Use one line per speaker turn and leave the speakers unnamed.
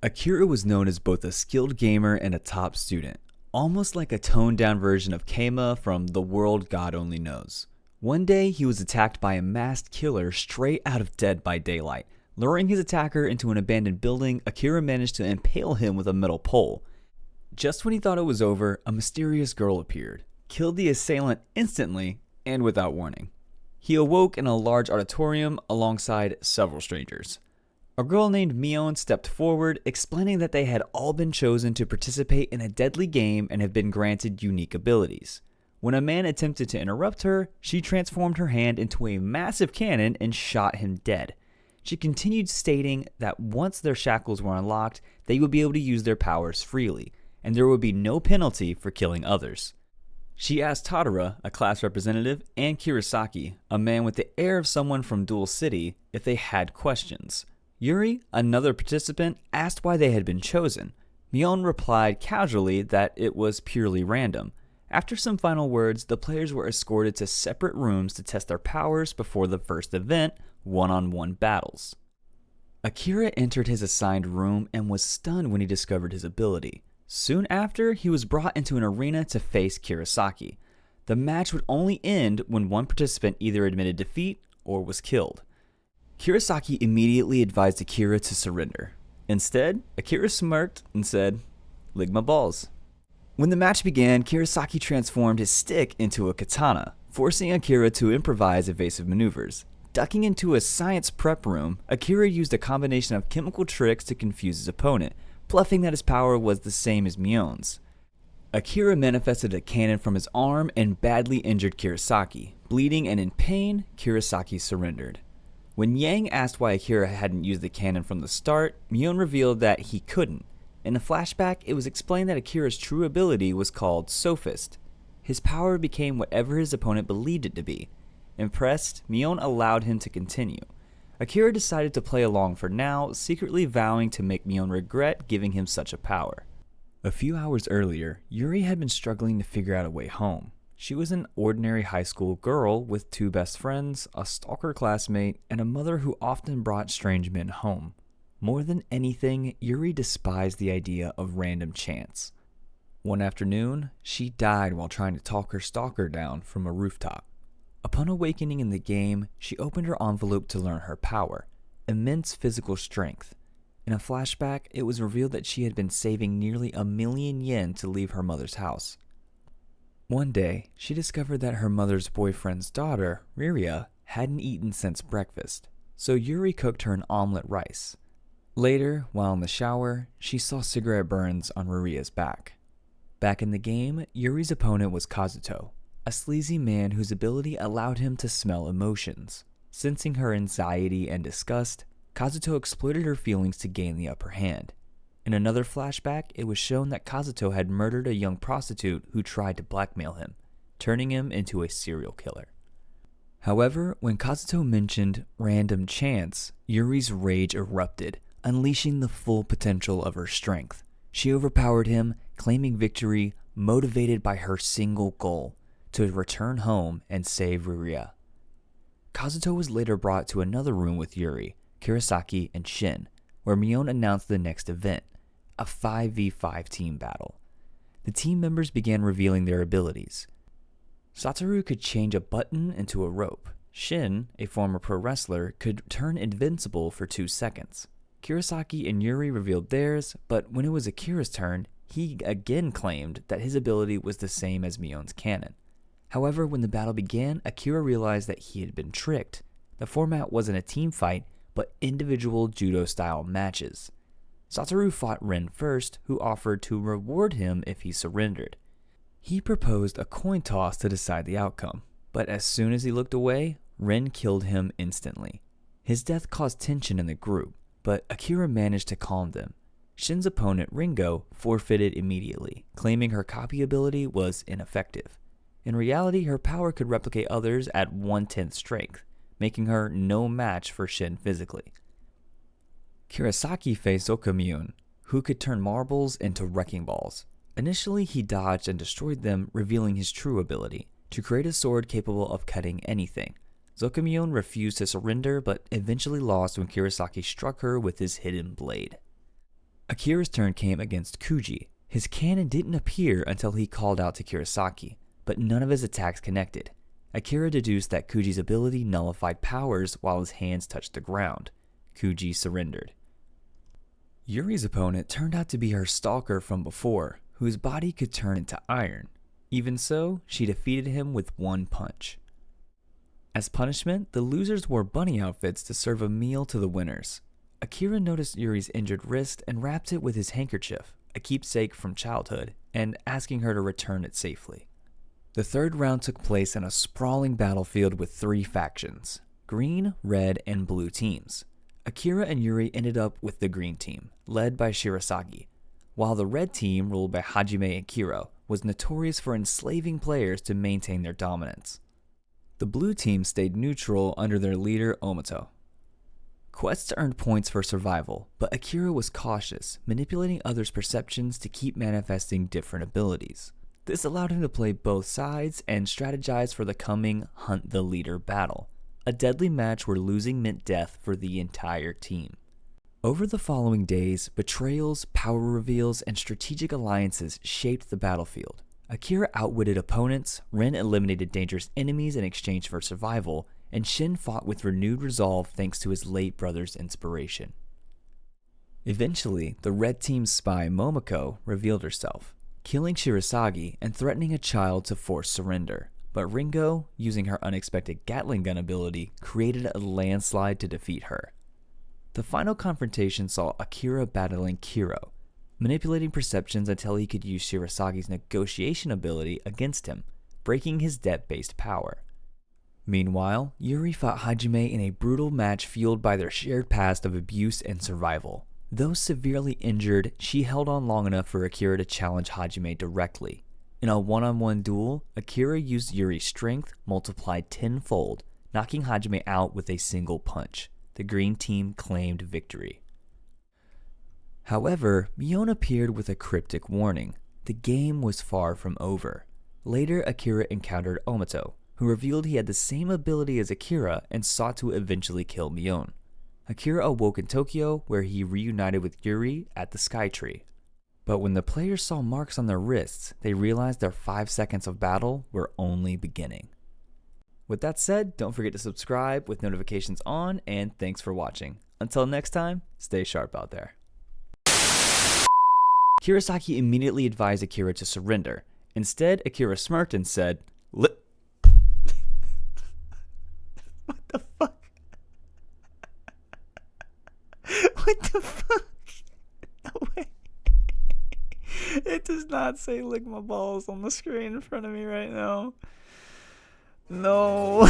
Akira was known as both a skilled gamer and a top student, almost like a toned-down version of Keima from The World God Only Knows. One day, he was attacked by a masked killer straight out of Dead by Daylight. Luring his attacker into an abandoned building, Akira managed to impale him with a metal pole. Just when he thought it was over, a mysterious girl appeared, killed the assailant instantly and without warning. He awoke in a large auditorium alongside several strangers. A girl named ᴑᴜᴜ stepped forward, explaining that they had all been chosen to participate in a deadly game and have been granted unique abilities. When a man attempted to interrupt her, she transformed her hand into a massive cannon and shot him dead. She continued stating that once their shackles were unlocked, they would be able to use their powers freely, and there would be no penalty for killing others. She asked Tadara, a class representative, and Kurosaki, a man with the air of someone from Dual City, if they had questions. Yuri, another participant, asked why they had been chosen. ᴑᴜᴜ replied casually that it was purely random. After some final words, the players were escorted to separate rooms to test their powers before the first event, one-on-one battles. Akira entered his assigned room and was stunned when he discovered his ability. Soon after, he was brought into an arena to face Kurosaki. The match would only end when one participant either admitted defeat or was killed. Kurosaki immediately advised Akira to surrender. Instead, Akira smirked and said, "Ligma balls." When the match began, Kurosaki transformed his stick into a katana, forcing Akira to improvise evasive maneuvers. Ducking into a science prep room, Akira used a combination of chemical tricks to confuse his opponent, bluffing that his power was the same as ᴑᴜᴜ's. Akira manifested a cannon from his arm and badly injured Kurosaki. Bleeding and in pain, Kurosaki surrendered. When Yang asked why Akira hadn't used the cannon from the start, ᴑᴜᴜ revealed that he couldn't. In a flashback, it was explained that Akira's true ability was called Sophist. His power became whatever his opponent believed it to be. Impressed, ᴑᴜᴜ allowed him to continue. Akira decided to play along for now, secretly vowing to make ᴑᴜᴜ regret giving him such a power. A few hours earlier, Yuri had been struggling to figure out a way home. She was an ordinary high school girl with two best friends, a stalker classmate, and a mother who often brought strange men home. More than anything, Yuri despised the idea of random chance. One afternoon, she died while trying to talk her stalker down from a rooftop. Upon awakening in the game, she opened her envelope to learn her power, immense physical strength. In a flashback, it was revealed that she had been saving nearly 1,000,000 yen to leave her mother's house. One day, she discovered that her mother's boyfriend's daughter, Riria, hadn't eaten since breakfast, so Yuri cooked her an omelet rice. Later, while in the shower, she saw cigarette burns on Riria's back. Back in the game, Yuri's opponent was Kazuto, a sleazy man whose ability allowed him to smell emotions. Sensing her anxiety and disgust, Kazuto exploited her feelings to gain the upper hand. In another flashback, it was shown that Kazuto had murdered a young prostitute who tried to blackmail him, turning him into a serial killer. However, when Kazuto mentioned random chance, Yuri's rage erupted, unleashing the full potential of her strength. She overpowered him, claiming victory, motivated by her single goal, to return home and save Riria. Kazuto was later brought to another room with Yuri, Kurosaki, and Shin, where ᴑᴜᴜ announced the next event, a 5v5 team battle. The team members began revealing their abilities. Satoru could change a button into a rope. Shin, a former pro wrestler, could turn invincible for 2 seconds. Kurosaki and Yuri revealed theirs, but when it was Akira's turn, he again claimed that his ability was the same as ᴑᴜᴜ's cannon. However, when the battle began, Akira realized that he had been tricked. The format wasn't a team fight, but individual judo-style matches. Satoru fought Ren first, who offered to reward him if he surrendered. He proposed a coin toss to decide the outcome, but as soon as he looked away, Ren killed him instantly. His death caused tension in the group, but Akira managed to calm them. Shin's opponent, Ringo, forfeited immediately, claiming her copy ability was ineffective. In reality, her power could replicate others at 1/10 strength, making her no match for Shin physically. Kurosaki faced ᴠᴅᴜᴛ, who could turn marbles into wrecking balls. Initially, he dodged and destroyed them, revealing his true ability, to create a sword capable of cutting anything. ᴠᴅᴜᴛ refused to surrender, but eventually lost when Kurosaki struck her with his hidden blade. Akira's turn came against Kuji. His cannon didn't appear until he called out to Kurosaki, but none of his attacks connected. Akira deduced that Kuji's ability nullified powers while his hands touched the ground. Kuji surrendered. Yuri's opponent turned out to be her stalker from before, whose body could turn into iron. Even so, she defeated him with one punch. As punishment, the losers wore bunny outfits to serve a meal to the winners. Akira noticed Yuri's injured wrist and wrapped it with his handkerchief, a keepsake from childhood, and asking her to return it safely. The third round took place in a sprawling battlefield with 3 factions, green, red, and blue teams. Akira and Yuri ended up with the green team, led by Shirasagi, while the red team, ruled by Hajime and Kiro, was notorious for enslaving players to maintain their dominance. The blue team stayed neutral under their leader Omoto. Quests earned points for survival, but Akira was cautious, manipulating others' perceptions to keep manifesting different abilities. This allowed him to play both sides and strategize for the coming Hunt the Leader battle, a deadly match where losing meant death for the entire team. Over the following days, betrayals, power reveals, and strategic alliances shaped the battlefield. Akira outwitted opponents, Ren eliminated dangerous enemies in exchange for survival, and Shin fought with renewed resolve thanks to his late brother's inspiration. Eventually, the red team's spy Momoko revealed herself, killing Shirasagi and threatening a child to force surrender. But Ringo, using her unexpected Gatling gun ability, created a landslide to defeat her. The final confrontation saw Akira battling Kiro, manipulating perceptions until he could use Shirasagi's negotiation ability against him, breaking his debt-based power. Meanwhile, Yuri fought Hajime in a brutal match fueled by their shared past of abuse and survival. Though severely injured, she held on long enough for Akira to challenge Hajime directly. In a one-on-one duel, Akira used Yuri's strength multiplied tenfold, knocking Hajime out with a single punch. The green team claimed victory. However, Mion appeared with a cryptic warning. The game was far from over. Later, Akira encountered Omoto, who revealed he had the same ability as Akira and sought to eventually kill Mion. Akira awoke in Tokyo, where he reunited with Yuri at the Sky Tree. But when the players saw marks on their wrists, they realized their 5 seconds of battle were only beginning. With that said, don't forget to subscribe with notifications on, and thanks for watching. Until next time, stay sharp out there. Kurosaki immediately advised Akira to surrender. Instead, Akira smirked and said, What the fuck? What the fuck? No way. It does not say lick my balls on the screen in front of me right now. No.